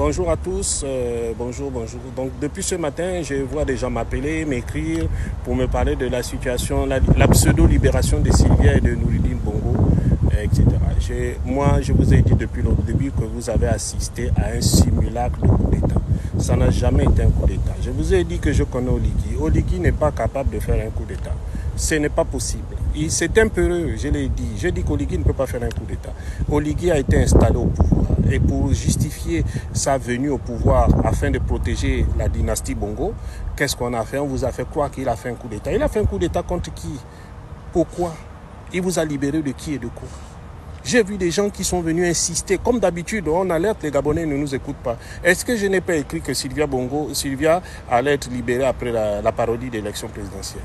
Bonjour à tous, bonjour. Donc depuis ce matin, je vois des gens m'appeler, m'écrire pour me parler de la situation, la pseudo-libération de Sylvia et de Nouridine Bongo, etc. Moi, je vous ai dit depuis le début que vous avez assisté à un simulacre de coup d'État. Ça n'a jamais été un coup d'État. Je vous ai dit que je connais Oligui. Oligui n'est pas capable de faire un coup d'État. Ce n'est pas possible. C'est un peureux, je l'ai dit. Je dis qu'Oligui ne peut pas faire un coup d'État. Oligui a été installé au pouvoir. Et pour justifier sa venue au pouvoir afin de protéger la dynastie Bongo, qu'est-ce qu'on a fait? On vous a fait croire qu'il a fait un coup d'État. Il a fait un coup d'État contre qui? Pourquoi? Il vous a libéré de qui et de quoi? J'ai vu des gens qui sont venus insister. Comme d'habitude, on alerte, les Gabonais ne nous écoutent pas. Est-ce que je n'ai pas écrit que Sylvia allait être libérée après la parodie d'élection présidentielle?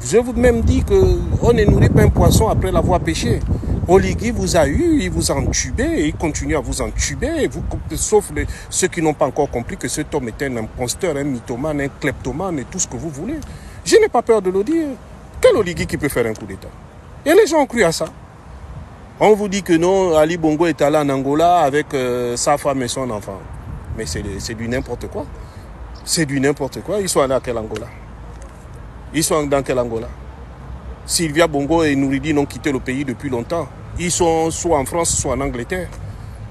Je vous ai même dit qu'on ne nourrit pas un poisson après l'avoir pêché. Oligui vous a eu, il vous a entubé, et il continue à vous entuber, sauf ceux qui n'ont pas encore compris que cet homme est un imposteur, un mythomane, un kleptomane et tout ce que vous voulez. Je n'ai pas peur de le dire. Quel Oligui qui peut faire un coup d'État? Et les gens ont cru à ça. On vous dit que non, Ali Bongo est allé en Angola avec sa femme et son enfant. Mais c'est du n'importe quoi. C'est du n'importe quoi. Ils sont allés à quel Angola? Ils sont dans quel Angola? Sylvia Bongo et Nouridine ont quitté le pays depuis longtemps. Ils sont soit en France, soit en Angleterre.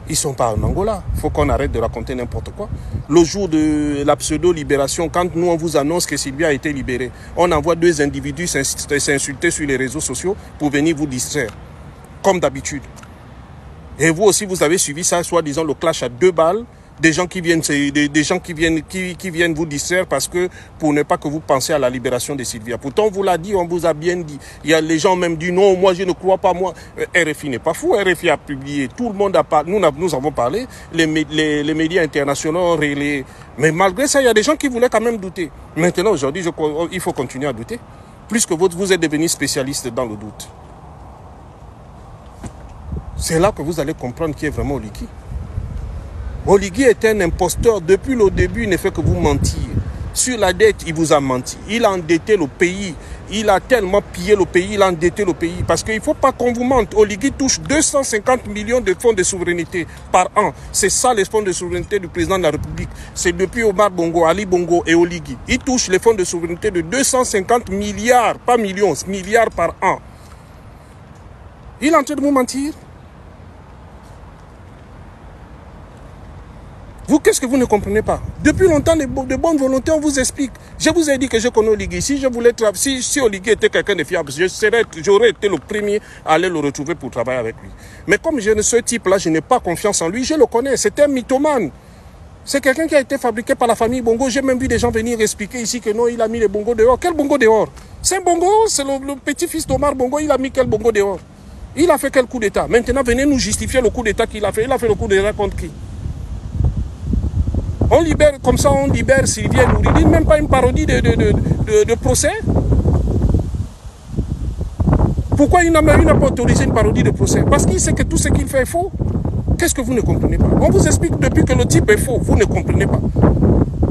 Ils ne sont pas en Angola. Il faut qu'on arrête de raconter n'importe quoi. Le jour de la pseudo-libération, quand nous on vous annonce que Sylvia a été libérée, on envoie deux individus s'insulter sur les réseaux sociaux pour venir vous distraire. Comme d'habitude. Et vous aussi, vous avez suivi ça, soi-disant le clash à 2 balles. Des gens qui viennent, qui viennent vous distraire parce que pour ne pas que vous pensiez à la libération de Sylvia. Pourtant, on vous l'a dit, on vous a bien dit. Il y a les gens même dit non, moi je ne crois pas, moi. RFI n'est pas fou, RFI a publié, tout le monde a parlé, nous avons parlé, les médias internationaux ont relayé. Mais malgré ça, il y a des gens qui voulaient quand même douter. Maintenant, aujourd'hui, il faut continuer à douter. Plus que vous êtes devenu spécialiste dans le doute. C'est là que vous allez comprendre qui est vraiment Oligui. Oligui est un imposteur. Depuis le début, il ne fait que vous mentir. Sur la dette, il vous a menti. Il a endetté le pays. Il a tellement pillé le pays, il a endetté le pays. Parce qu'il ne faut pas qu'on vous mente. Oligui touche 250 millions de fonds de souveraineté par an. C'est ça les fonds de souveraineté du président de la République. C'est depuis Omar Bongo, Ali Bongo et Oligui. Il touche les fonds de souveraineté de 250 milliards, pas millions, milliards par an. Il est en train de vous mentir. Vous, qu'est-ce que vous ne comprenez pas? Depuis longtemps, de bonne volonté, on vous explique. Je vous ai dit que je connais Oligui. Si je voulais si Oligui était quelqu'un de fiable, j'aurais été le premier à aller le retrouver pour travailler avec lui. Mais comme ce type-là, je n'ai pas confiance en lui, je le connais. C'est un mythomane. C'est quelqu'un qui a été fabriqué par la famille Bongo. J'ai même vu des gens venir expliquer ici que non, il a mis les Bongo dehors. Quel Bongo dehors? C'est un Bongo, c'est le petit-fils d'Omar Bongo. Il a mis quel Bongo dehors? Il a fait quel coup d'État? Maintenant, venez nous justifier le coup d'État qu'il a fait. Il a fait le coup d'État contre qui? On libère, comme ça on libère Sylvia Nouridine, même pas une parodie de procès. Pourquoi il n'a pas autorisé une parodie de procès? Parce qu'il sait que tout ce qu'il fait est faux. Qu'est-ce que vous ne comprenez pas? On vous explique depuis que le type est faux, vous ne comprenez pas.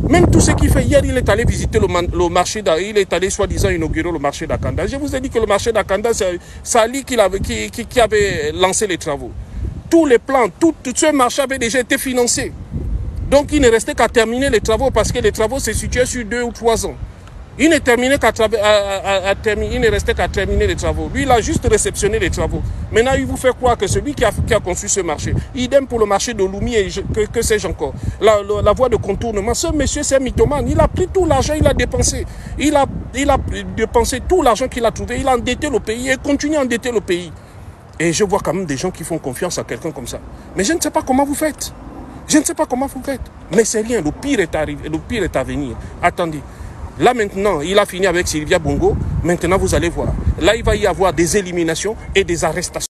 Même tout ce qu'il fait, hier il est allé visiter le marché, il est allé soi-disant inaugurer le marché d'Akanda. Je vous ai dit que le marché d'Akanda, c'est Ali qui avait lancé les travaux. Tous les plans, tout ce marché avait déjà été financé. Donc il ne restait qu'à terminer les travaux parce que les travaux se situaient sur 2 ou 3 ans. Il ne restait qu'à terminer les travaux. Lui, il a juste réceptionné les travaux. Maintenant, il vous fait croire que celui qui a conçu ce marché, idem pour le marché de Lumi et que sais-je encore, la voie de contournement, ce monsieur, c'est un mythomane. Il a pris tout l'argent, il a dépensé. Il a dépensé tout l'argent qu'il a trouvé. Il a endetté le pays et continue à endetter le pays. Et je vois quand même des gens qui font confiance à quelqu'un comme ça. Mais je ne sais pas comment vous faites. Je ne sais pas comment vous faites. Mais c'est rien, le pire est arrivé, le pire est à venir. Attendez. Là maintenant, il a fini avec Sylvia Bongo. Maintenant, vous allez voir. Là, il va y avoir des éliminations et des arrestations.